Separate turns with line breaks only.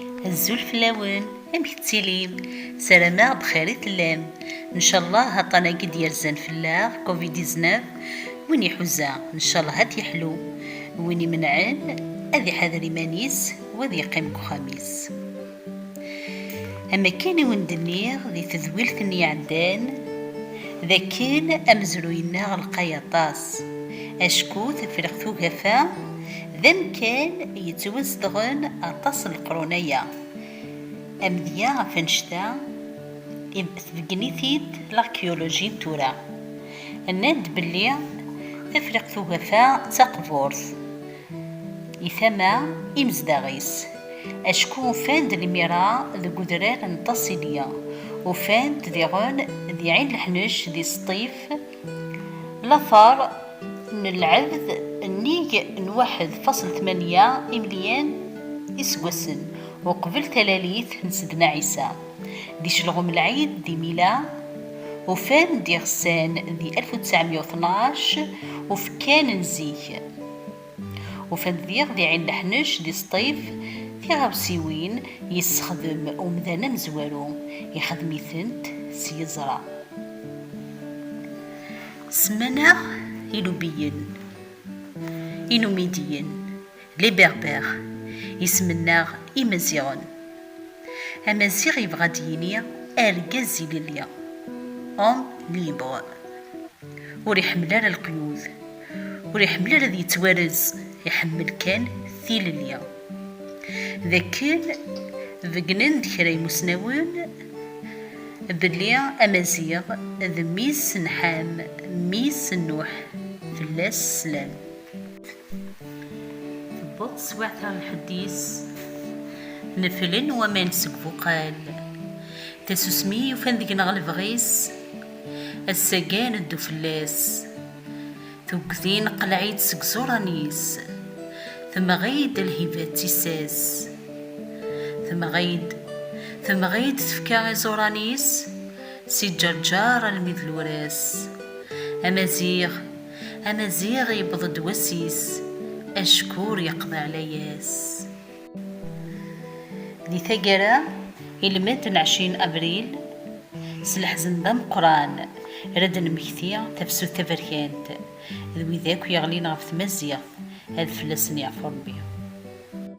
الزول فلاون امك تسيليم سلامة بخير تلام ان شاء الله هطانا قد يرزان فلاغ كوفيد 19 وين يحوزا ان شاء الله هات يحلو وين يمنعن اذي حذري مانيس وذي يقيمكو خميس. اما كان وين دنيغ ذي تذويلتني عدان ذا كان امزروينا غلقايا طاس اشكو تفرغ ثوقفا ذم كان يتوزدغن أطاس القرونية أمديا فنشتا تبقنيثيد الاركيولوجي تورا الناد بلي تفرق ثوقفا تقفورث إثما إمزداغيس أشكو فاند الميرا ذو قدران انتصيليا وفاند ذيغون ذي عين الحنش ذي سطيف لثار العذ النيج نواحد فاصل 8 مليان إسوسن وقبل تلاليث نسدنا عيسى دي شلغم العيد دي ميلا وفان دي غسان دي 1912 وفكان نزيك وفان ديغ دي عين لحنش دي سطيف في غاوسيوين يستخدم ومذانا مزوارو يخدم ثنت سيزرا سمنا إلوبيين إنوميديين لي بربر يسمنا إمازيغون أمازيغ يبغى ديني أرجازي ليليا أم ليبر وريحمل على القيود وريحمل على ذي توارز يحمل كان ثيليا ذاكن ذقنن دكراي مسناون بلي أمازيغ ذ ميس نحام ميس نوح فلاس سلام ثبوت سواعتها الحديث نفلن ومان سقفو قال تسوسمي وفان ذيك نغلب غيس الساقان الدو فلاس توقذين قلعيد سقزورانيس ثم غيد الهبات تساس ثم غيد تفكا زورانيس سي جرجار المذل وراس أمازيغ يبضد وسيس أشكور يقضى على ياس دي ثقرة إلمات 20 أبريل سلحزن دم قران ردن مكثية تفسو تفركانت ذوي ذاك يغلين غف تمزيغ هذا فلسن يعفر بيه.